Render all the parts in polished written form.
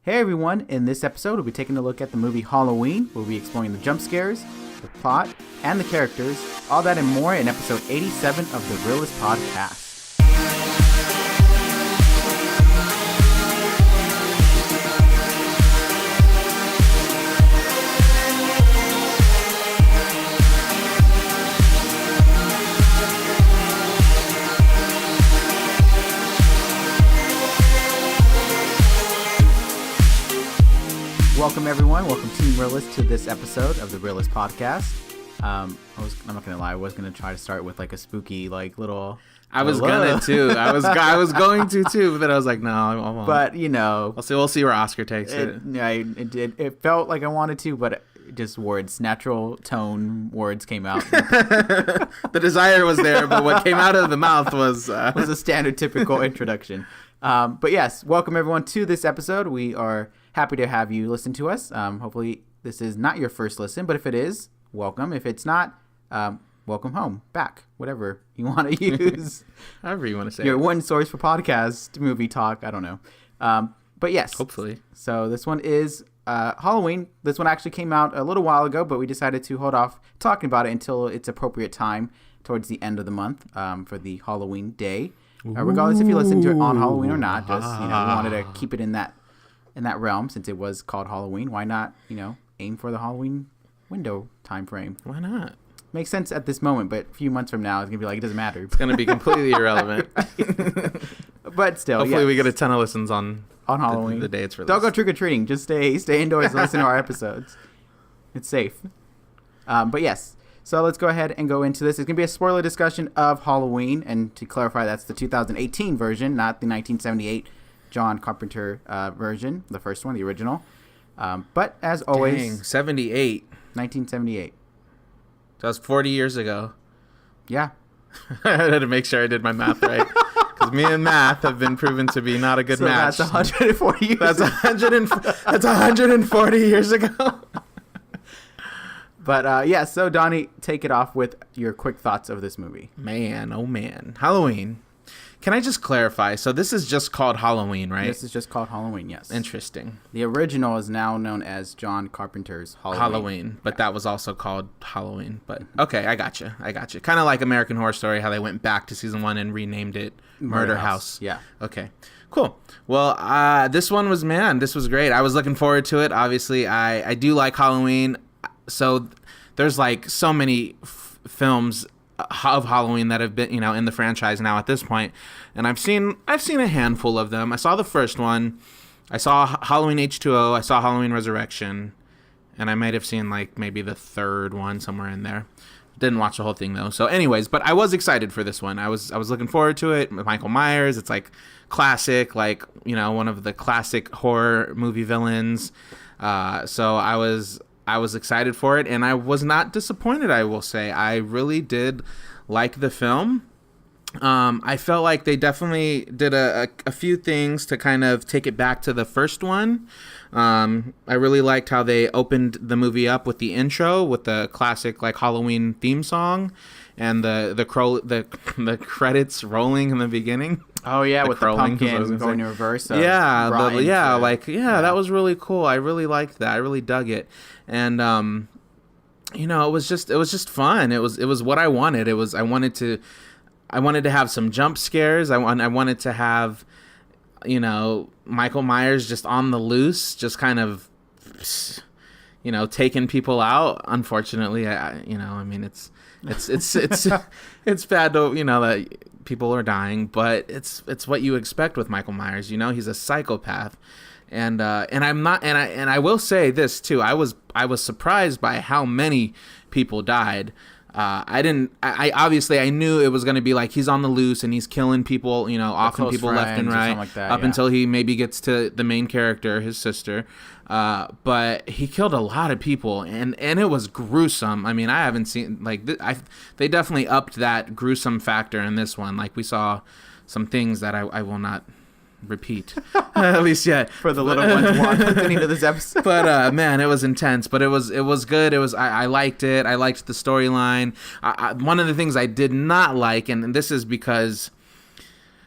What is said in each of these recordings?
Hey everyone, in this episode we'll be taking a look at the movie Halloween. We'll be exploring the jump scares, the plot, and the characters. All that and more in episode 87 of the Reel-ists podcast. Welcome everyone. Welcome Team Reel-ists to this episode of the Reel-ists podcast. I'm not gonna lie. I was gonna try to start with like a spooky little. I was gonna too. I was going to too, but then I was like, no, I won't. But you know, we'll see where Oscar takes it. Yeah, it did. It felt like I wanted to, but just natural tone words came out. The desire was there, but what came out of the mouth was a standard, typical introduction. But yes, welcome everyone to this episode. We are happy to have you listen to us. Hopefully this is not your first listen, but if it is, welcome. If it's not, welcome home, back, whatever you want to use. However you want to say your one source for podcast, movie talk, I don't know. But yes. Hopefully. So this one is Halloween. This one actually came out a little while ago, but we decided to hold off talking about it until its appropriate time towards the end of the month for the Halloween day. Regardless if you listen to it on Halloween or not, just we wanted to keep it in that realm since it was called Halloween. Why not, aim for the Halloween window time frame? Why not? Makes sense at this moment, but a few months from now, it's going to be like, it doesn't matter. It's going to be completely irrelevant. But still, hopefully we get a ton of listens on Halloween. The day it's released. Don't go trick-or-treating. Just stay indoors and listen to our episodes. It's safe. But yes, so let's go ahead and go into this. It's going to be a spoiler discussion of Halloween. And to clarify, that's the 2018 version, not the 1978 John Carpenter version, the first one, the original. But as always... Dang, 78. 1978. So that was 40 years ago. Yeah. I had to make sure I did my math right. Because me and math have been proven to be not a good match. That's 140 years That's 140 years ago. But yeah, so Donnie, take it off with your quick thoughts of this movie. Man, oh man. Halloween. Can I just clarify? So this is just called Halloween, right? This is just called Halloween, yes. Interesting. The original is now known as John Carpenter's Halloween. But that was also called Halloween. But okay, I got you. Kind of like American Horror Story, how they went back to season 1 and renamed it Murder House. Yeah. Okay. Cool. Well, this was great. I was looking forward to it. Obviously, I do like Halloween. So there's like so many films of Halloween that have been, in the franchise now at this point, and I've seen a handful of them. I saw the first one, I saw Halloween H2O, I saw Halloween Resurrection, and I might have seen like maybe the third one somewhere in there. Didn't watch the whole thing though. So anyways, but I was excited for this one. I was looking forward to it. Michael Myers, it's like classic, like one of the classic horror movie villains. So I was excited for it, and I was not disappointed, I will say. I really did like the film. I felt like they definitely did a few things to kind of take it back to the first one. I really liked how they opened the movie up with the intro, with the classic like Halloween theme song, and the credits rolling in the beginning. Oh yeah, with the pumpkin going in reverse. Yeah, that was really cool. I really liked that. I really dug it, and it was just fun. It was what I wanted. I wanted to have some jump scares. I wanted to have, Michael Myers just on the loose, just kind of, taking people out. Unfortunately, it's bad to, that people are dying, but it's what you expect with Michael Myers. He's a psychopath, and I will say this too. I was surprised by how many people died. I obviously I knew it was going to be like he's on the loose and he's killing people, offing people left and right, like that, until he maybe gets to the main character, his sister. But he killed a lot of people, and it was gruesome. I mean, I haven't seen they definitely upped that gruesome factor in this one. Like we saw some things that I will not repeat, at least yet, for the little ones listening to this episode. But man, it was intense, but it was good. I liked it. I liked the storyline. One of the things I did not like, and this is because,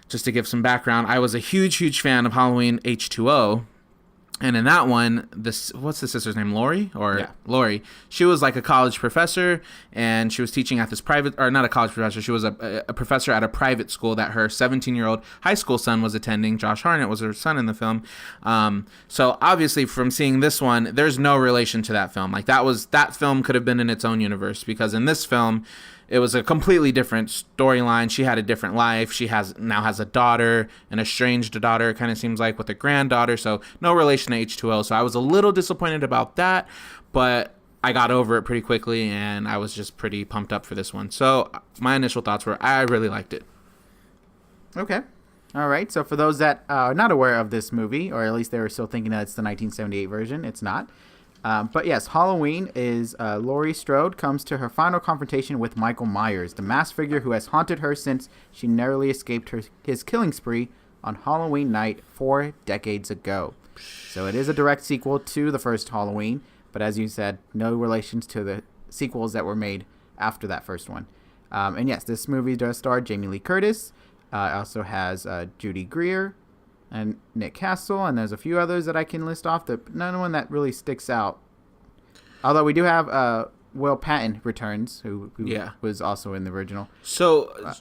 just to give some background, I was a huge fan of Halloween H2O. And in that one, what's the sister's name? Lori? Yeah. Lori. She was like a college professor, and she was teaching at this private, or not a college professor, she was a professor at a private school that her 17-year-old high school son was attending. Josh Hartnett was her son in the film. So obviously from seeing this one, there's no relation to that film. Like that film could have been in its own universe, because in this film, it was a completely different storyline. She had a different life. She now has a daughter, an estranged daughter, it kind of seems like, with a granddaughter. So no relation to H2O. So I was a little disappointed about that, but I got over it pretty quickly, and I was just pretty pumped up for this one. So my initial thoughts were I really liked it. Okay. All right. So for those that are not aware of this movie, or at least they were still thinking that it's the 1978 version, it's not. But yes, Halloween is Laurie Strode comes to her final confrontation with Michael Myers, the masked figure who has haunted her since she narrowly escaped his killing spree on Halloween night 4 decades ago. So it is a direct sequel to the first Halloween, but as you said, no relations to the sequels that were made after that first one. And yes, this movie does star Jamie Lee Curtis. It also has Judy Greer and Nick Castle, and there's a few others that I can list off. None one that really sticks out. Although we do have Will Patton returns, who was also in the original. So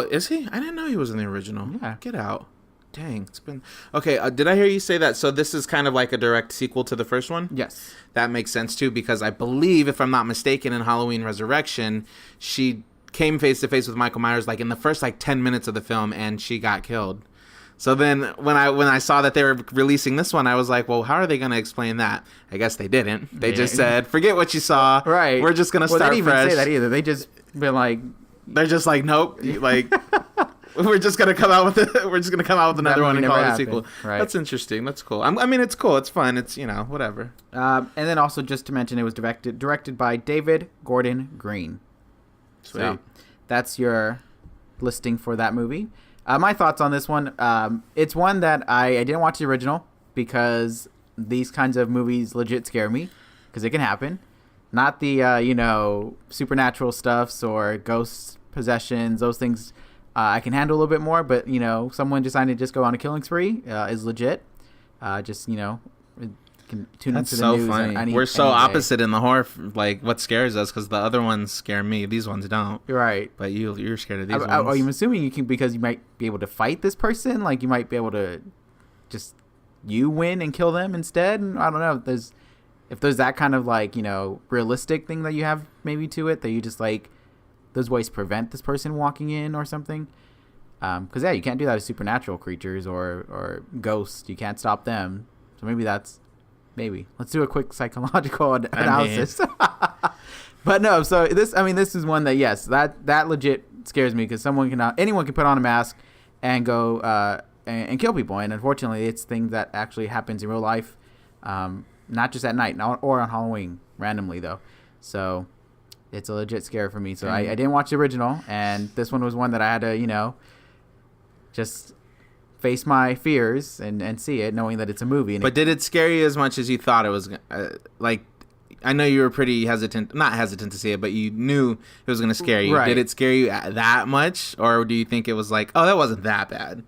is he? I didn't know he was in the original. Yeah. Get out. Dang, it's been... Okay, did I hear you say that? So this is kind of like a direct sequel to the first one? Yes. That makes sense, too, because I believe, if I'm not mistaken, in Halloween Resurrection, she came face-to-face with Michael Myers, like, in the first, 10 minutes of the film, and she got killed. So then when I saw that they were releasing this one, I was like, well, how are they going to explain that? I guess they didn't. They just said, forget what you saw. Right. We're just going to start fresh. They didn't even say that either. They just been like... They're just like, nope. Like... We're just gonna come out with another one and call it a sequel. Right. That's interesting. That's cool. I mean, it's cool. It's fun. It's whatever. And then also just to mention, it was directed by David Gordon Green. Sweet. So that's your listing for that movie. My thoughts on this one. It's one that I didn't watch the original because these kinds of movies legit scare me because it can happen. Not the supernatural stuffs or ghost possessions. Those things. I can handle a little bit more, but, someone deciding to just go on a killing spree is legit. Can tune into the news. Funny. We're so opposite in the horror, what scares us, because the other ones scare me. These ones don't. Right. But you're scared of these ones. I'm assuming you can, because you might be able to fight this person. Like, you might be able to just, you win and kill them instead. And I don't know if there's that kind of, realistic thing that you have maybe to it, that you just, those ways prevent this person walking in or something. Because, you can't do that with supernatural creatures or ghosts. You can't stop them. So maybe let's do a quick psychological analysis. But no, so this is one that, yes, that legit scares me, because anyone can put on a mask and go and kill people. And unfortunately, it's thing that actually happens in real life, not just at night or on Halloween, randomly though. So it's a legit scare for me. So I didn't watch the original, and this one was one that I had to, just face my fears and see it, knowing that it's a movie. But did it scare you as much as you thought it was? I know you were pretty not hesitant to see it, but you knew it was going to scare you. Right. Did it scare you that much, or do you think it was like, oh, that wasn't that bad?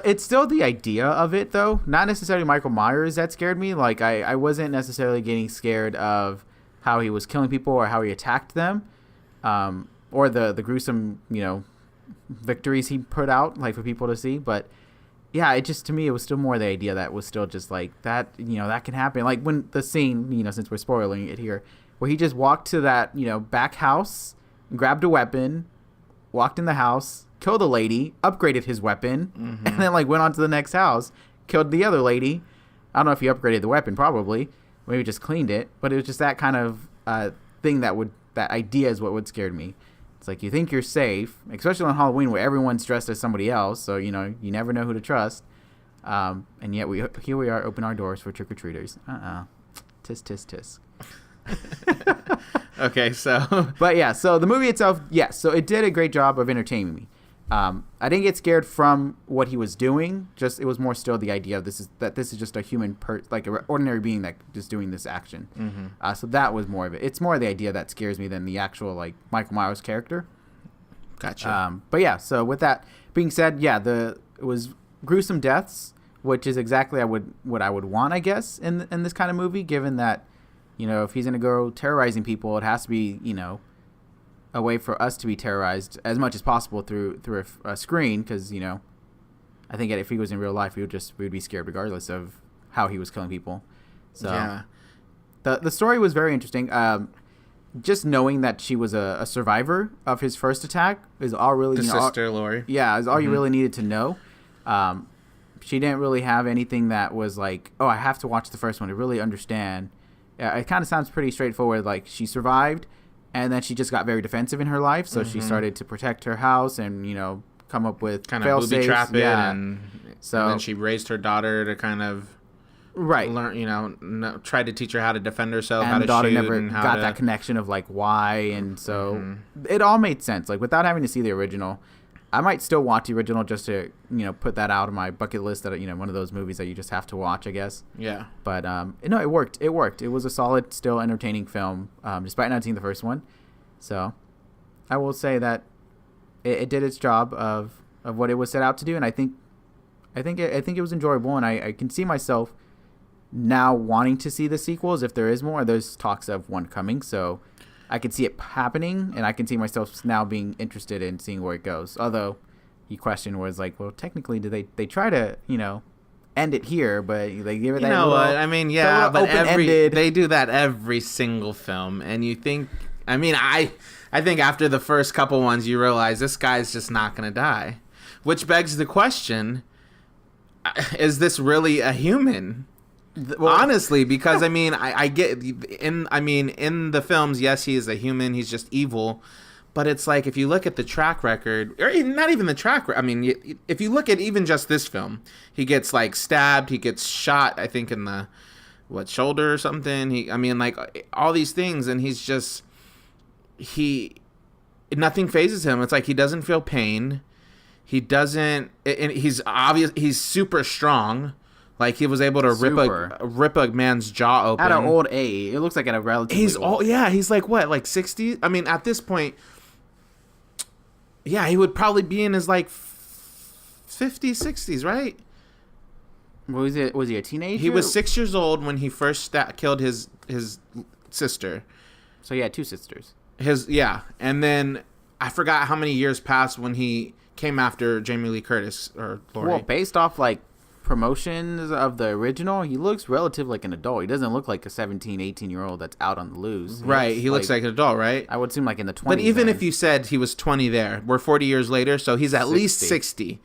It's still the idea of it, though. Not necessarily Michael Myers that scared me. I wasn't necessarily getting scared of how he was killing people or how he attacked them, or the gruesome, victories he put out, for people to see. But yeah, to me, it was still more the idea that was still just that, that can happen. Like when the scene, since we're spoiling it here, where he just walked to that, back house, grabbed a weapon, walked in the house, killed a lady, upgraded his weapon, and then went on to the next house, killed the other lady. I don't know if he upgraded the weapon, probably. Maybe just cleaned it, but it was just that kind of thing that idea is what would scared me. It's you think you're safe, especially on Halloween where everyone's dressed as somebody else, so you never know who to trust. And yet here we are, open our doors for trick-or-treaters. Tisk, tisk, tisk. Okay, so but yeah, so the movie itself, yes, so it did a great job of entertaining me. I didn't get scared from what he was doing. Just it was more still the idea of this is just a human an ordinary being that just doing this action. So that was more of it. It's more the idea that scares me than the actual Michael Myers character. Gotcha. But yeah, so with that being said, yeah, it was gruesome deaths, which is exactly what I would want, I guess, in this kind of movie. Given that, if he's gonna go terrorizing people, it has to be, a way for us to be terrorized as much as possible through a screen, because I think if he was in real life, we would be scared regardless of how he was killing people. So Yeah. the story was very interesting. Just knowing that she was a survivor of his first attack is all really The sister, Lori. Yeah, is all you really needed to know. She didn't really have anything that was like, oh, I have to watch the first one to really understand. It kind of sounds pretty straightforward. Like, she survived, and then she just got very defensive in her life, so she started to protect her house and come up with kind of booby trap it, and so then she raised her daughter to kind of learn, try to teach her how to defend herself, how to daughter shoot, never and how got to... that connection of like why, and so it all made sense. Like, without having to see the original, I might still watch the original just to put that out on my bucket list. That one of those movies that you just have to watch, I guess. Yeah. But no, it worked. It was a solid, still entertaining film, despite not seeing the first one. So I will say that it did its job of what it was set out to do, and I think it was enjoyable, and I can see myself now wanting to see the sequels if there is more. There's talks of one coming, so I can see it happening, and I can see myself now being interested in seeing where it goes. Although your question was like, well, technically, do they try to end it here, but they give it that little, what I mean, yeah, but open-ended. They do that every single film, and you think, I mean, I think after the first couple ones, you realize this guy's just not gonna die, which begs the question: is this really a human? Well, honestly, because I mean, I get in the films, yes, he is a human. He's just evil, but it's like, if you look at the track record, or not even the track record. I mean, if you look at even just this film, he gets like stabbed, he gets shot, I think in the shoulder or something. Like all these things, and nothing phases him. It's like he doesn't feel pain. He doesn't. And he's super strong. Like, he was able to rip a man's jaw open. At an old age. It looks like at a relatively old. He's like, what, like 60? I mean, at this point, yeah, he would probably be in his, like, 50s, 60s, right? Was he a teenager? He was 6 years old when he first killed his sister. So he had two sisters. And then I forgot how many years passed when he came after Jamie Lee Curtis, or Lori. Well, based off, like, promotions of the original, he looks relatively like an adult. He doesn't look like a 17, 18-year-old that's out on the loose. He looks like an adult, right? I would assume like in the 20s. But even if you said he was 20 there, we're 40 years later, so he's at least 60.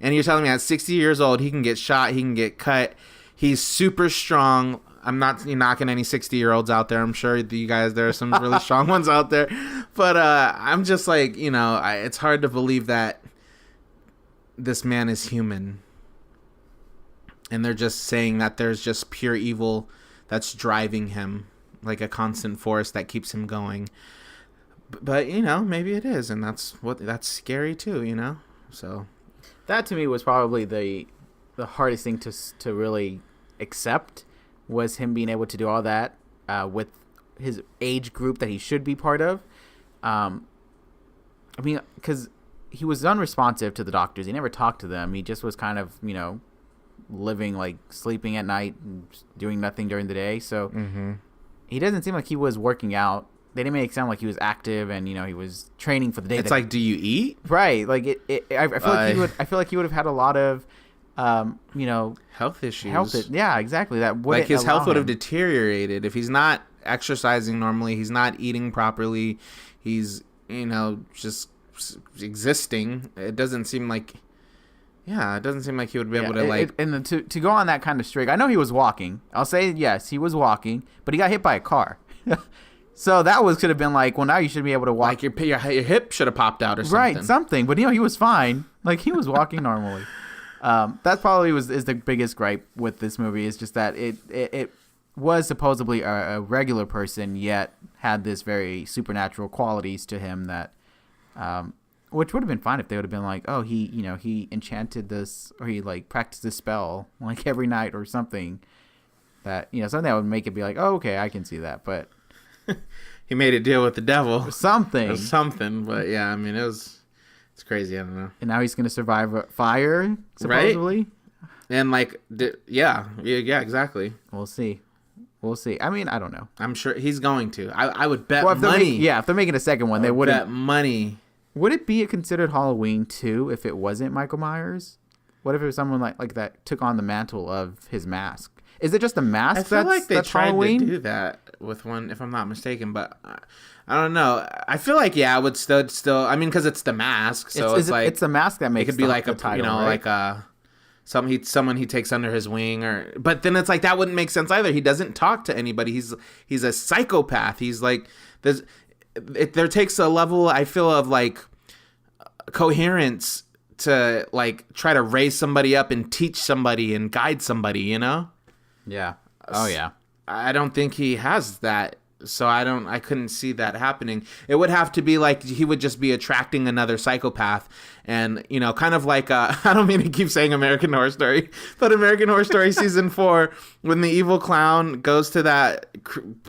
And you're telling me at 60 years old, he can get shot, he can get cut. He's super strong. I'm not knocking any 60-year-olds out there. I'm sure you guys, there are some really strong ones out there. But I'm just like, it's hard to believe that this man is human. And they're just saying that there's just pure evil that's driving him, like a constant force that keeps him going. But maybe it is, and that's scary too, So that to me was probably the hardest thing to really accept, was him being able to do all that with his age group that he should be part of. Because he was unresponsive to the doctors. He never talked to them. He just was kind of living, like, sleeping at night and doing nothing during the day. So he doesn't seem like he was working out. They didn't make it sound like he was active, and he was training for the day. It's like, do you eat? Right. Like I feel like he would have had a lot of health issues. Yeah, exactly. That would, like, his health would have deteriorated if he's not exercising normally. He's not eating properly. He's just existing. It doesn't seem like. Yeah, it doesn't seem like he would be able to, and to go on that kind of streak. I know he was walking. I'll say yes, he was walking, but he got hit by a car. So that could have been like, well, now you should be able to walk. Like your hip should have popped out or something. Right, something. But he was fine. Like, he was walking normally. That probably is the biggest gripe with this movie, is just that it was supposedly a regular person, yet had this very supernatural qualities to him that. Which would have been fine if they would have been like, oh, he enchanted this, or he, like, practiced this spell, like, every night or something. That, something that would make it be like, oh, okay, I can see that. But he made a deal with the devil. Or something. But yeah, I mean, it's crazy. I don't know. And now he's going to survive a fire, supposedly. And like, yeah, exactly. We'll see. I mean, I don't know. I'm sure he's going to. I would bet Well, money. if they're making a second one, they wouldn't. Bet money. Would it be considered Halloween 2 if it wasn't Michael Myers? What if it was someone like that took on the mantle of his mask? Is it just the mask? I feel like they tried Halloween? to do that with one, if I'm not mistaken, but I don't know. I feel like it would still. I mean, because it's the mask, so it's like it's the mask that makes it could be like the title, right? like someone he takes under his wing, or but then it's like that wouldn't make sense either. He doesn't talk to anybody. He's a psychopath. He's like there takes a level, I feel, of like coherence to like try to raise somebody up and teach somebody and guide somebody, you know? Yeah. Oh yeah. I don't think he has that. So I couldn't see that happening. It would have to be like he would just be attracting another psychopath, and kind of like I don't mean to keep saying American Horror Story, but American Horror Story season 4, when the evil clown goes to that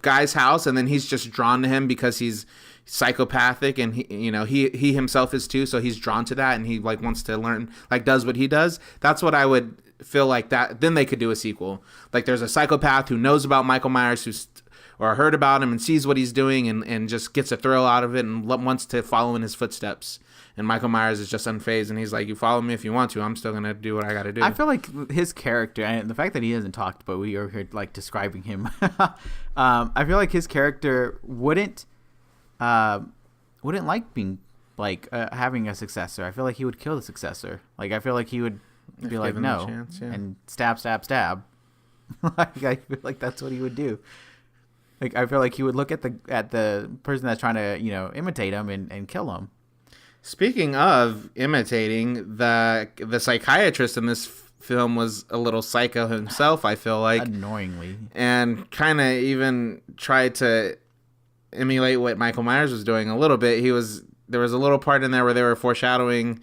guy's house, and then he's just drawn to him because he's psychopathic, and he himself is too, so he's drawn to that, and he like wants to learn, like does what he does. That's what I would feel like. That then they could do a sequel. Like there's a psychopath who knows about Michael Myers, or heard about him and sees what he's doing and just gets a thrill out of it and wants to follow in his footsteps. And Michael Myers is just unfazed, and he's like, you follow me if you want to. I'm still going to do what I got to do. I feel like his character, and the fact that he hasn't talked, but we are here like describing him. I feel like his character wouldn't like being like having a successor. I feel like he would kill the successor. Like I feel like he would be like, no, chance, yeah. And stab. Like I feel like that's what he would do. Like I feel like he would look at the person that's trying to imitate him and kill him. Speaking of imitating, the psychiatrist in this film was a little psycho himself, I feel like, annoyingly, and kind of even tried to emulate what Michael Myers was doing a little bit. There was a little part in there where they were foreshadowing.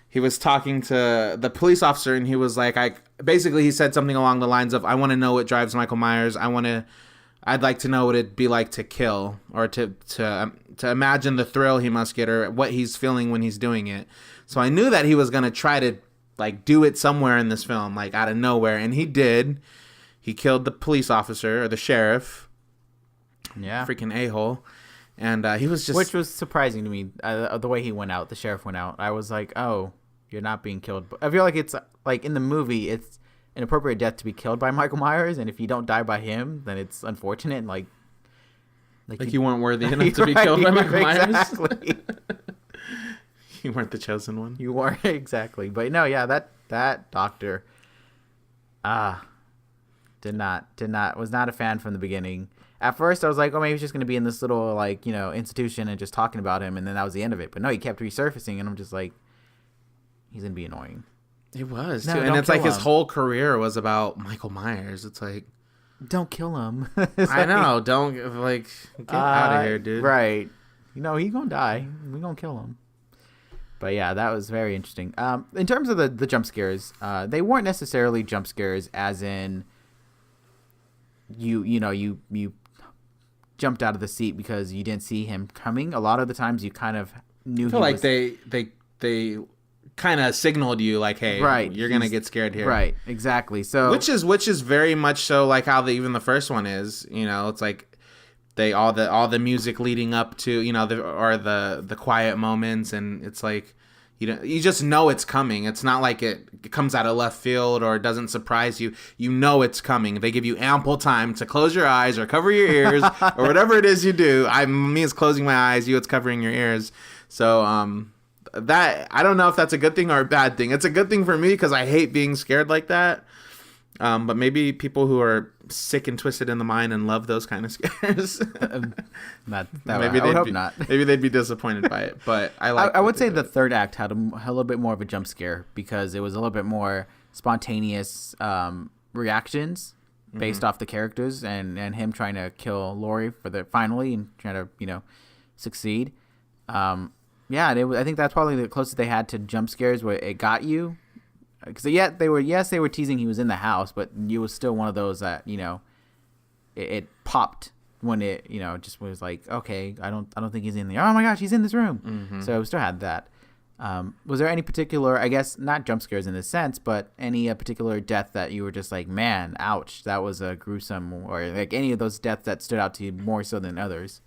He was talking to the police officer, and he was like, basically he said something along the lines of, I want to know what drives Michael Myers. I'd like to know what it'd be like to kill, or to imagine the thrill he must get, or what he's feeling when he's doing it. So I knew that he was going to try to like do it somewhere in this film, like out of nowhere. And he did. He killed the police officer, or the sheriff. Yeah. Freaking a-hole. And he was just... Which was surprising to me, the way he went out, the sheriff went out. I was like, oh, you're not being killed. I feel like it's like in the movie, it's an appropriate death to be killed by Michael Myers, and if you don't die by him, then it's unfortunate. And like you weren't worthy enough to be killed by Michael Myers. Exactly. You weren't the chosen one. You weren't, exactly. But no, yeah, that doctor, was not a fan from the beginning. At first, I was like, oh, maybe he's just gonna be in this little institution and just talking about him, and then that was the end of it. But no, he kept resurfacing, and I'm just like, he's gonna be annoying. It was, too. And it's like his whole career was about Michael Myers. It's like, don't kill him. I know. Don't, get out of here, dude. Right. He's going to die. We're going to kill him. But yeah, that was very interesting. In terms of the jump scares, they weren't necessarily jump scares as in you jumped out of the seat because you didn't see him coming. A lot of the times you kind of knew. I feel like they kind of signaled you like, hey, right, you're gonna get scared here. Right, exactly. So which is very much so like how even the first one is. It's like all the music leading up to the quiet moments, and it's like you just know it's coming. It's not like it comes out of left field or it doesn't surprise you. You know it's coming. They give you ample time to close your eyes or cover your ears or whatever it is you do. Me, it's closing my eyes. You, it's covering your ears. So that, I don't know if that's a good thing or a bad thing. It's a good thing for me because I hate being scared like that. But maybe people who are sick and twisted in the mind and love those kind of scares, maybe I would hope not. Maybe they'd be disappointed by it. But I would say the third act had a little bit more of a jump scare because it was a little bit more spontaneous reactions based off the characters and him trying to kill Laurie finally and trying to succeed. Yeah, I think that's probably the closest they had to jump scares where it got you. Because they were teasing he was in the house, but it was still one of those that it popped when it just was like, okay, I don't think he's in there. Oh my gosh, he's in this room. Mm-hmm. So we still had that. Was there any particular, I guess, not jump scares in this sense, but any particular death that you were just like, man, ouch, that was a gruesome, or like any of those deaths that stood out to you more so than others?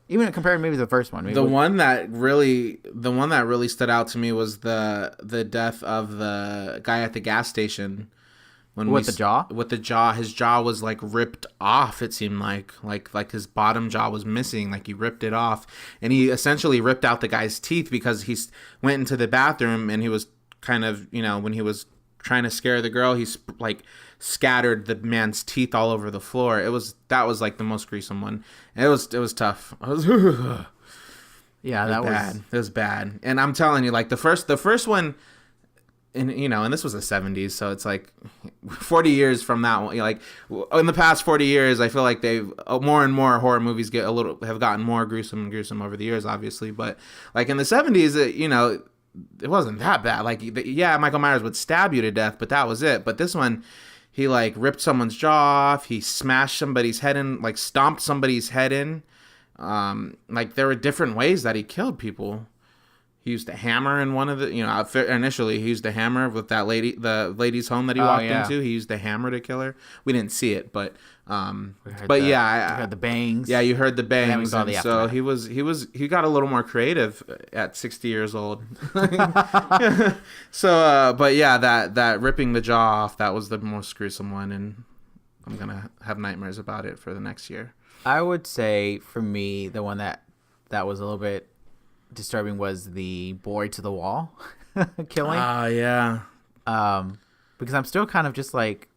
Even compared maybe to the first one. Maybe the one that really stood out to me was the death of the guy at the gas station. With the jaw? With the jaw. His jaw was like ripped off, it seemed like his bottom jaw was missing, like he ripped it off. And he essentially ripped out the guy's teeth because he went into the bathroom and he was kind of, when he was trying to scare the girl, he scattered the man's teeth all over the floor. That was like the most gruesome one. It was tough. Yeah, that was bad. It was bad. And I'm telling you, like the first one, and this was the 70s, so it's like 40 years from that one. Like in the past 40 years, I feel like they've more and more horror movies have gotten more gruesome and gruesome over the years, obviously. But like in the 70s, it wasn't that bad. Like Michael Myers would stab you to death, but that was it. But this one, he like ripped someone's jaw off. He smashed somebody's head in, like stomped somebody's head in. Like there were different ways that he killed people. He used a hammer in one of the, initially he used a hammer with the lady's home that he walked into. He used the hammer to kill her. We didn't see it, but I heard the bangs. Yeah, you heard the bangs. And so he got a little more creative at 60 years old. So, but yeah, that ripping the jaw off, that was the most gruesome one, and I'm gonna have nightmares about it for the next year. I would say for me, the one that was a little bit disturbing was the boy to the wall killing. Yeah. Because I'm still kind of just like,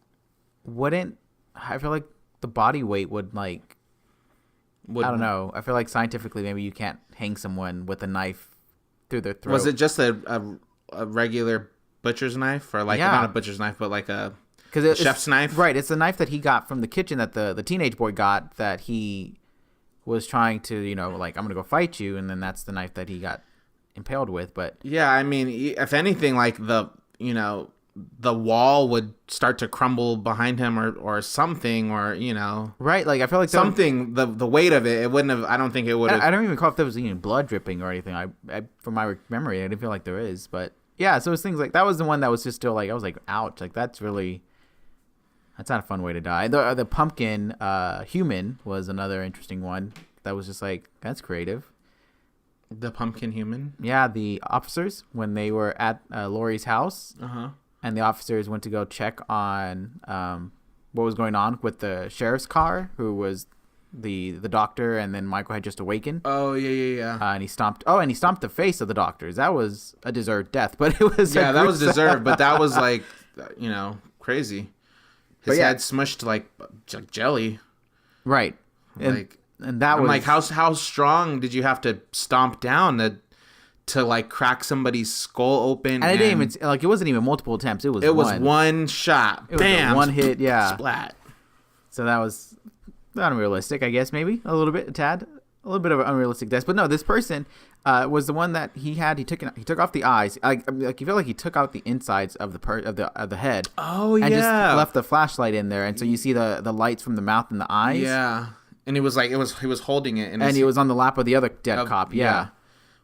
I feel like the body weight would I don't know. I feel like scientifically maybe you can't hang someone with a knife through their throat. Was it just a regular butcher's knife, or like not a butcher's knife, but like a chef's knife? Right. It's the knife that he got from the kitchen that the teenage boy got, that he was trying to, like, I'm going to go fight you. And then that's the knife that he got impaled with. But yeah, I mean, if anything, like the wall would start to crumble behind him or something, or, right. Like, I feel like something, the weight of it wouldn't have, I don't think it would have. I don't even recall if there was blood dripping or anything. I from my memory, I didn't feel like there is, but yeah. So it's things like that was the one that was just still like, I was like, ouch. Like that's not a fun way to die. The pumpkin human was another interesting one. That was just like, that's creative. The pumpkin human? Yeah, the officers, when they were at Laurie's house, and the officers went to go check on what was going on with the sheriff's car, who was the doctor, and then Michael had just awakened. Oh, yeah. And he stomped the face of the doctors. That was a deserved death, but it was... Yeah, that was deserved, but that was like, crazy. His head smushed like jelly. Right. And that was like, how strong did you have to stomp down to like crack somebody's skull open? And it didn't even, like, it wasn't even multiple attempts. It was one shot. It Bam. Was one hit, yeah. Splat. So that was unrealistic, I guess, maybe a little bit, a little bit of an unrealistic death. But no, this person was the one that he took off the eyes. Like you feel like he took out the insides of the head. Oh yeah. And just left the flashlight in there, and so you see the lights from the mouth and the eyes. Yeah. And he was holding it, and he was on the lap of the other dead cop. Yeah.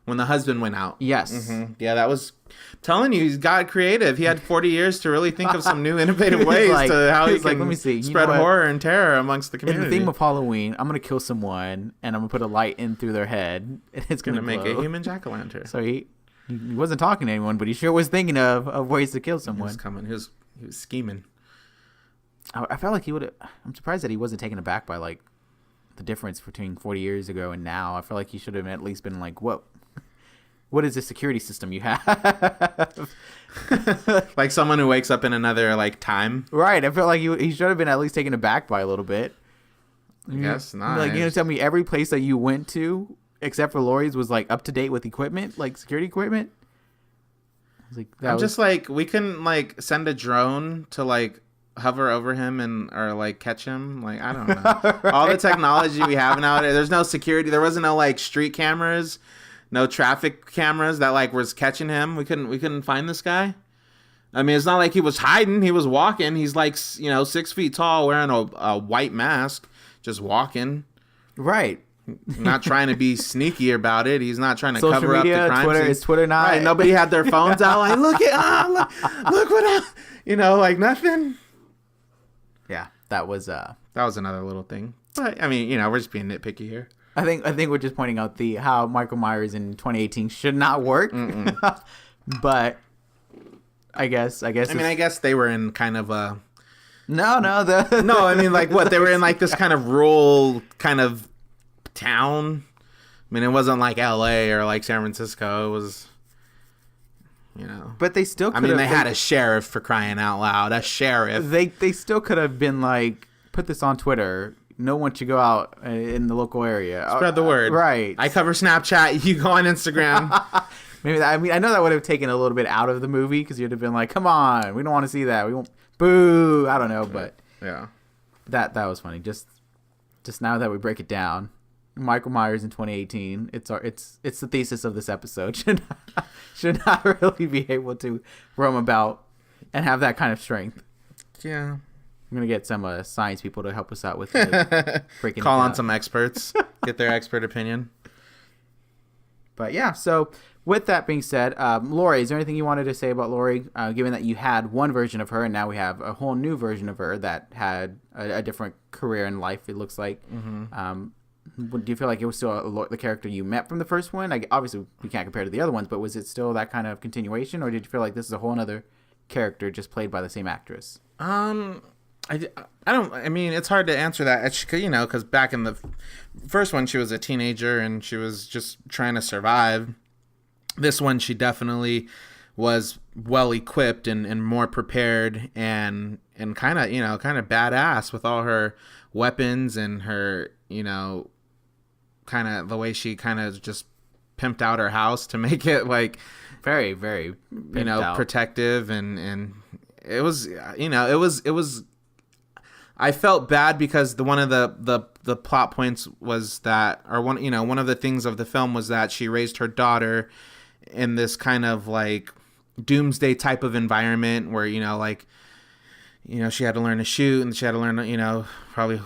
When the husband went out. Yes. Mm-hmm. Yeah, that was. I'm telling you, he's got creative. He had 40 years to really think of some new innovative ways to how he can let me see. Spread horror and terror amongst the community. In the theme of Halloween, I'm gonna kill someone, and I'm gonna put a light in through their head, and it's gonna make a human jack-o'-lantern. So he wasn't talking to anyone, but he sure was thinking of ways to kill someone. He was coming. He was scheming. I felt like he would. I'm surprised that he wasn't taken aback by like the difference between 40 years ago and now. I feel like he should have at least been like, whoa, what is the security system you have? Like someone who wakes up in another like time. Right. I feel like he should have been at least taken aback by a little bit. I guess not. Like, tell me every place that you went to except for Laurie's was like up to date with equipment, like security equipment. Just like, we couldn't like send a drone to like hover over him or like catch him. Like, I don't know. Right. All the technology we have nowadays, there's no security. There wasn't no like street cameras, no traffic cameras that like was catching him. We couldn't find this guy. I mean, it's not like he was hiding. He was walking. He's like, 6 feet tall, wearing a white mask, just walking. Right. not trying to be sneaky about it. He's not trying to Social cover media, up the crime Twitter, scene. is Twitter not? Right, nobody had their phones out like, look what I, like nothing. Yeah, that was That was another little thing. But I mean, we're just being nitpicky here. I think we're just pointing out how Michael Myers in 2018 should not work. But I guess. I guess they were in kind of a. No. No, I mean, like what they were in, like this kind of rural kind of town. I mean, it wasn't like L.A. or like San Francisco. It was, But they still. They had a sheriff, for crying out loud. A sheriff. They still could have been like, put this on Twitter. No one should go out in the local area. Spread the word. Right. I cover Snapchat. You go on Instagram. Maybe I know that would have taken a little bit out of the movie because you'd have been like, "Come on, we don't want to see that. We won't." Boo! I don't know, but yeah, that was funny. Just now that we break it down, Michael Myers in 2018. It's the thesis of this episode. Should not really be able to roam about and have that kind of strength. Yeah. I'm going to get some science people to help us out with breaking Call on some experts. Get their expert opinion. But yeah, so with that being said, Laurie, is there anything you wanted to say about Laurie, given that you had one version of her and now we have a whole new version of her that had a different career in life, it looks like. Mm-hmm. Do you feel like it was still the character you met from the first one? Obviously, we can't compare to the other ones, but was it still that kind of continuation, or did you feel like this is a whole other character just played by the same actress? I don't. I mean, it's hard to answer that, because back in the first one, she was a teenager and she was just trying to survive. This one, she definitely was well equipped and more prepared and kind of badass with all her weapons and her kind of the way she kind of just pimped out her house to make it like very, very protective and it was I felt bad because one of the plot points was that, or one of the things of the film was that she raised her daughter in this kind of like doomsday type of environment where she had to learn to shoot and she had to learn probably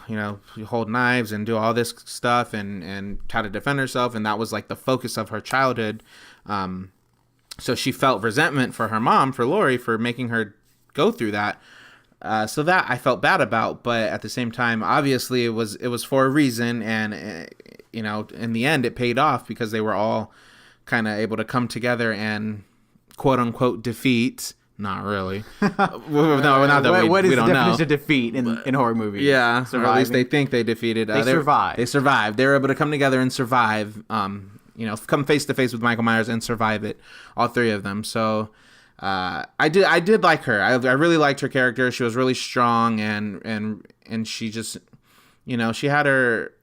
hold knives and do all this stuff and how to defend herself, and that was like the focus of her childhood. So she felt resentment for her mom, for Laurie, for making her go through that. So that I felt bad about, but at the same time, obviously it was for a reason, and in the end it paid off because they were all kind of able to come together and quote unquote defeat. Not really. No, not that what is we the don't definition know. of defeat in horror movies? Yeah, Surviving. or at least they think they defeated. They survived. They survived. They were able to come together and survive. Come face to face with Michael Myers and survive it. All three of them. So. I did like her. I really liked her character. She was really strong and she just, she had her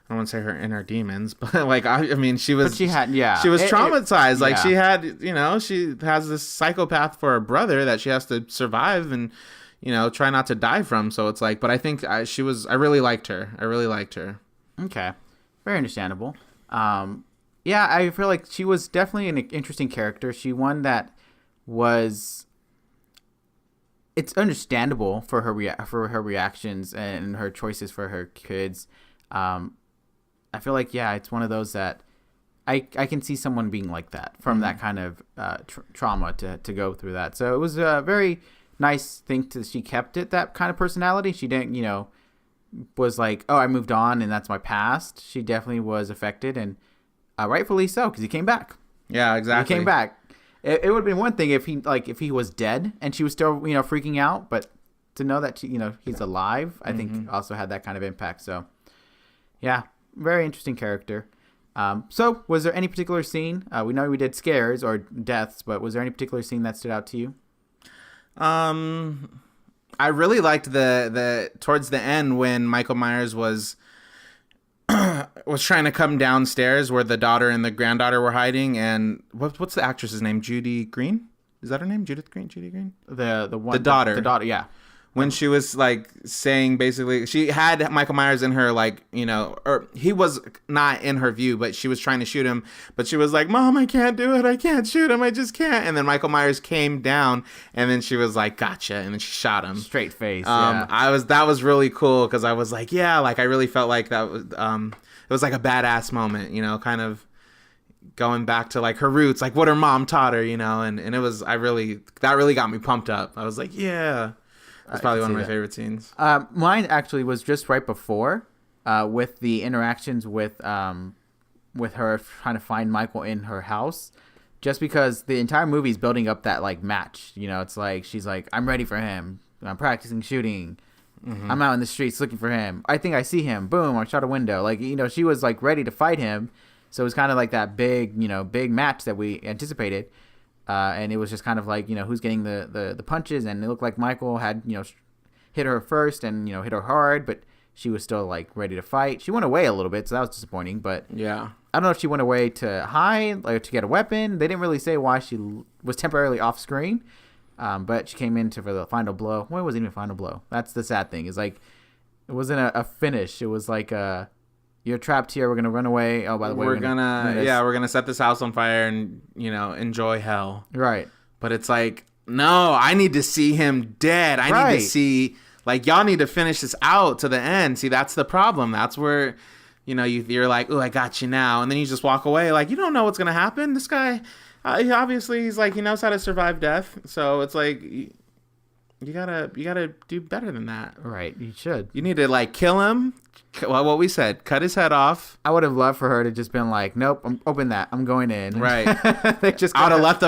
I don't want to say her inner demons, but like she was. But she had She was traumatized. Like she yeah. had, she has this psychopath for a brother that she has to survive and try not to die from. So it's like, but I think I really liked her. I really liked her. Okay, very understandable. Yeah, I feel like she was definitely an interesting character. She one that was. It's understandable for her reactions and her choices for her kids. I feel like it's one of those that I can see someone being like that from that kind of trauma to go through that. So it was a very nice thing she kept it that kind of personality. She didn't was like, oh, I moved on and that's my past. She definitely was affected and. Rightfully so, because he came back. Yeah, exactly. He came back. It would have been one thing if he was dead and she was still freaking out, but to know that he's alive, I think also had that kind of impact. So, yeah, very interesting character. So was there any particular scene? We know we did scares or deaths, but was there any particular scene that stood out to you? I really liked the towards the end when Michael Myers was trying to come downstairs where the daughter and the granddaughter were hiding, and what's the actress's name? Judy Green? Is that her name? Judy Green? The daughter. The daughter, yeah. when she was like saying basically she had Michael Myers in her like, you know, or he was not in her view, but she was trying to shoot him, but she was like, Mom, I can't do it, I can't shoot him, I just can't. And then Michael Myers came down and then she was like, gotcha, and then she shot him straight face. That was really cool because I was like, yeah, like I really felt like that was it was like a badass moment, you know, kind of going back to like her roots, like what her mom taught her, you know, and it was that really got me pumped up. I was like, yeah. That's probably one of my favorite scenes. Mine actually was just right before, with the interactions with her trying to find Michael in her house, just because the entire movie is building up that like match. You know, it's like she's like, I'm ready for him. I'm practicing shooting. Mm-hmm. I'm out in the streets looking for him. I think I see him. Boom! I shot a window. Like, you know, she was like ready to fight him. So it was kind of like that big match that we anticipated. And it was just kind of like, you know, who's getting the punches, and it looked like Michael had, you know, hit her first and, you know, hit her hard, but she was still like ready to fight. She went away a little bit, so that was disappointing, but yeah, I don't know if she went away to hide or to get a weapon. They didn't really say why she was temporarily off screen, but she came in for the final blow. Well, it wasn't even a final blow. That's the sad thing, is like it wasn't a finish. It was like you're trapped here. We're gonna run away. Oh, by the way, we're gonna set this house on fire and, you know, enjoy hell. Right. But it's like, no, I need to see him dead. I need to see, like, y'all need to finish this out to the end. See, that's the problem. That's where, you know, you're like, oh, I got you now, and then you just walk away. Like, you don't know what's gonna happen. This guy, he's like, he knows how to survive death. So it's like, you gotta do better than that. Right. You should. You need to like kill him. Well, what we said, cut his head off. I would have loved for her to just been like, nope, open that, I'm going in. Right. I would have let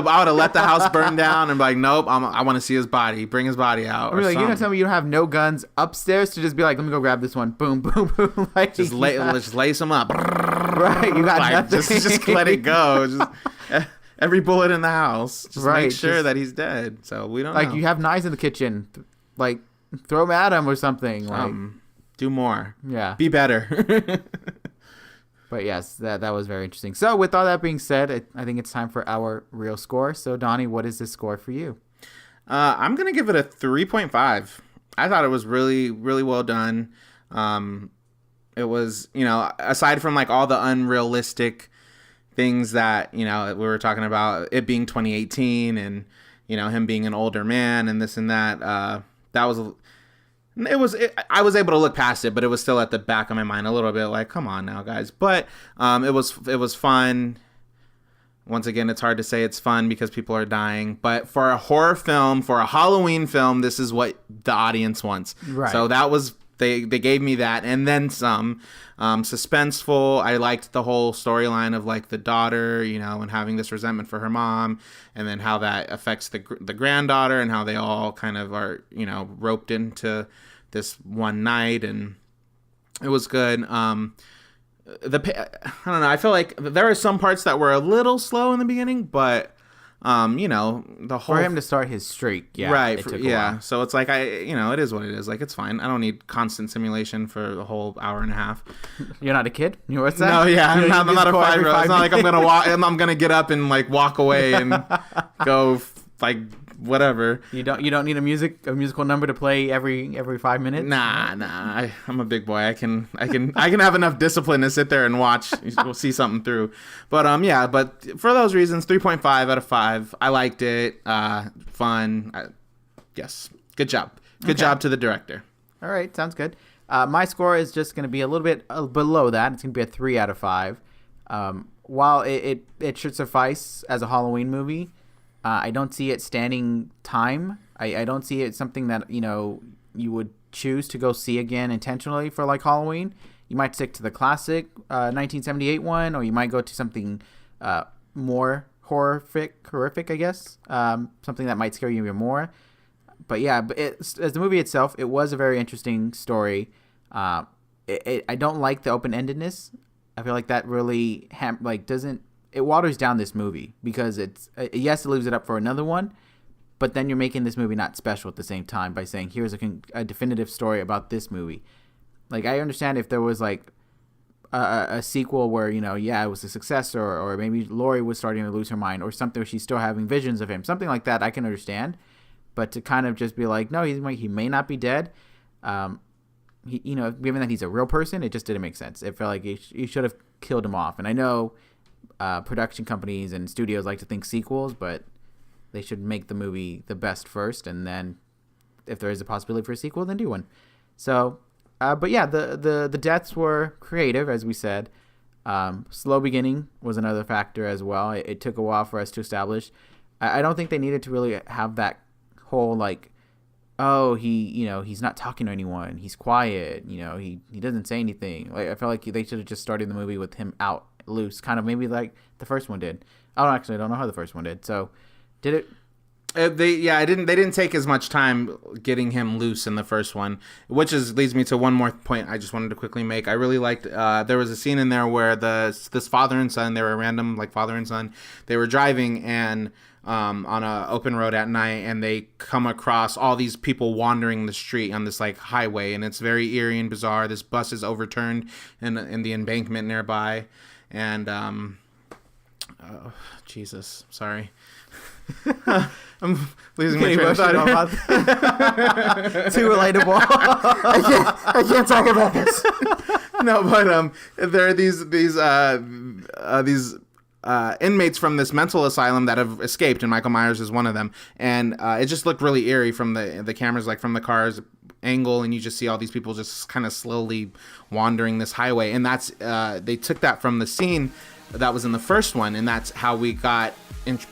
the house burn down and be like, nope, I want to see his body. Bring his body out. Or like, you're gonna tell me you don't have no guns upstairs to just be like, let me go grab this one. Boom, boom, boom. Like, just lace him up. Right. You got like, nothing. Just let it go. Just every bullet in the house. Just make sure that he's dead. So we don't know. Like, you have knives in the kitchen. Like, throw them at him or something. Like, do more. Yeah. Be better. But yes, that was very interesting. So with all that being said, I think it's time for our real score. So Donnie, what is this score for you? I'm going to give it a 3.5. I thought it was really, really well done. It was, you know, aside from like all the unrealistic things that, you know, we were talking about, it being 2018 and, you know, him being an older man and this and that, I was able to look past it, but it was still at the back of my mind a little bit like, come on now, guys. But it was fun. Once again, it's hard to say it's fun because people are dying. But for a horror film, for a Halloween film, this is what the audience wants. Right. So that was, they gave me that and then some. Suspenseful. I liked the whole storyline of like the daughter, you know, and having this resentment for her mom, and then how that affects the granddaughter and how they all kind of are, you know, roped into this one night, and it was good. I don't know. I feel like there are some parts that were a little slow in the beginning, but you know, the whole for him to start his streak, yeah, right, it took a while. So it's like you know, it is what it is. Like, it's fine. I don't need constant simulation for the whole hour and a half. You're not a kid. You know what's that? No, yeah, I'm not a 5-year-old. It's not like I'm gonna walk. I'm gonna get up and like walk away and go like whatever. You don't need a musical number to play every 5 minutes. Nah. I'm a big boy. I can have enough discipline to sit there and watch. We'll see something through. But yeah. But for those reasons, 3.5 out of 5. I liked it. Fun. Yes. Good job. Good job to the director. All right. Sounds good. My score is just going to be a little bit below that. It's going to be a 3 out of 5. While it should suffice as a Halloween movie, I don't see it standing time. I don't see it something that, you know, you would choose to go see again intentionally for like Halloween. You might stick to the classic 1978 one, or you might go to something more horrific, I guess. Something that might scare you even more. But yeah, as the movie itself, it was a very interesting story. I don't like the open-endedness. I feel like that really it waters down this movie because it's yes, it leaves it up for another one, but then you're making this movie not special at the same time by saying here's a definitive story about this movie. Like, I understand if there was like a sequel where, you know, yeah, it was a success, or maybe Laurie was starting to lose her mind or something, or she's still having visions of him, something like that, I can understand. but to kind of just be like, no, he may not be dead. Given that he's a real person, it just didn't make sense. It felt like you should have killed him off. And I know production companies and studios like to think sequels, but they should make the movie the best first, and then if there is a possibility for a sequel, then do one. So, but yeah, the deaths were creative, as we said. Slow beginning was another factor as well. It took a while for us to establish. I don't think they needed to really have that whole like, oh, he's not talking to anyone. He's quiet. He doesn't say anything. Like, I felt like they should have just started the movie with him out loose, kind of maybe like the first one did. I don't know how the first one did. So, did it? They didn't take as much time getting him loose in the first one, which leads me to one more point I just wanted to quickly make. I really liked there was a scene in there where this father and son, they were random like father and son, they were driving and on a open road at night, and they come across all these people wandering the street on this like highway, and it's very eerie and bizarre. This bus is overturned in the embankment nearby, and Jesus, sorry. I'm losing my train of thought. Too relatable. I can't talk about this. No, but there are these inmates from this mental asylum that have escaped, and Michael Myers is one of them. And it just looked really eerie from the cameras, like from the car's angle, and you just see all these people just kind of slowly wandering this highway. And that's they took that from the scene that was in the first one, and that's how we got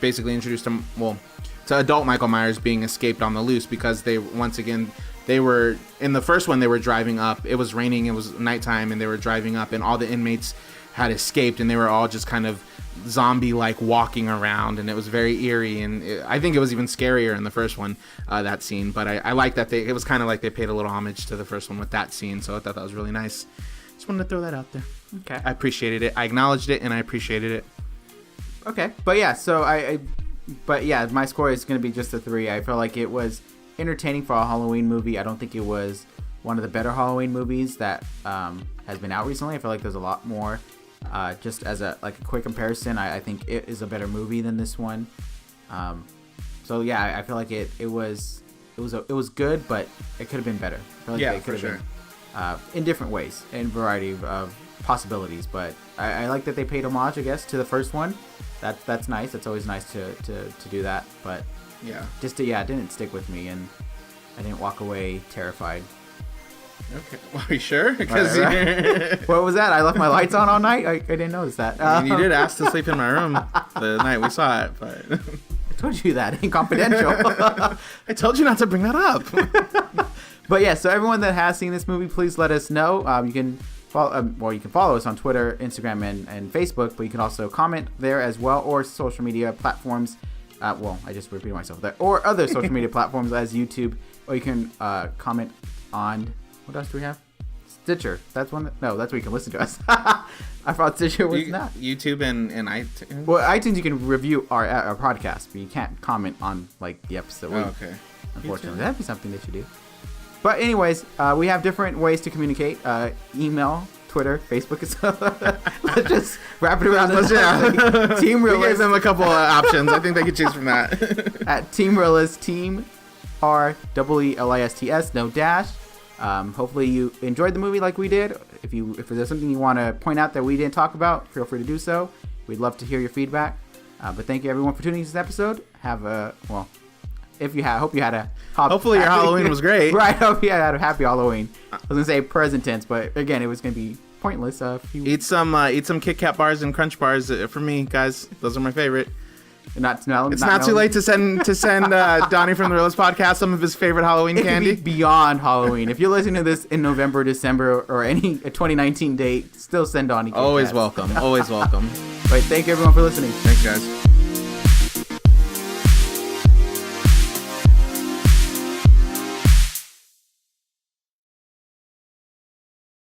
basically introduced to adult Michael Myers being escaped on the loose, because they were in the first one, they were driving up, it was raining, it was nighttime, and they were driving up, and all the inmates had escaped, and they were all just kind of zombie like walking around, and it was very eerie, and I think it was even scarier in the first one, that scene. But I like that it was kind of like they paid a little homage to the first one with that scene, so I thought that was really nice. Just wanted to throw that out there. Okay. I appreciated it. I acknowledged it, and I appreciated it. Okay. But yeah, so my score is going to be just a 3. I felt like it was entertaining for a Halloween movie. I don't think it was one of the better Halloween movies that has been out recently. I feel like there's a lot more. Just as a quick comparison, I think it is a better movie than this one. So yeah, I feel like it was good, but it could have been better. I feel like it could have been in different ways, in variety of possibilities. But I like that they paid homage, I guess, to the first one. That's nice. That's always nice to do that. But yeah, it didn't stick with me, and I didn't walk away terrified. Okay, well, are you sure? Because right. What was that? I left my lights on all night. I didn't notice that. You did ask to sleep in my room the night we saw it, but I told you that in confidential. I told you not to bring that up. But yeah, so everyone that has seen this movie, please let us know. You can follow us on Twitter, Instagram, and Facebook, but you can also comment there as well, or social media platforms. I just repeated myself there, or other social media platforms as YouTube, or you can comment on. What else do we have? Stitcher. That's one. That's where you can listen to us. I thought Stitcher was not. YouTube and iTunes. Well, iTunes you can review our podcast, but you can't comment on the episode. Okay. Unfortunately, that'd be something that you do. But anyways, we have different ways to communicate. Email, Twitter, Facebook. Let's just wrap it around. Team Reel-ists. We gave them a couple of options. I think they could choose from that. At Team Reel-ists, Team Relists, no dash. Hopefully you enjoyed the movie like we did. If there's something you want to point out that we didn't talk about, feel free to do so. We'd love to hear your feedback. But thank you everyone for tuning in to this episode. Hope you had a hopefully your Halloween was great. Right, hope you had a happy Halloween. I was gonna say present tense, but again, it was gonna be pointless. Eat some Kit Kat bars and Crunch bars for me, guys. Those are my favorite. It's not too late to send Donnie from the Reel-ists podcast some of his favorite Halloween candy. Could be beyond Halloween. If you're listening to this in November, December, or any 2019 date, still send Donnie. Always welcome. Always welcome. But thank you everyone for listening. Thanks, guys.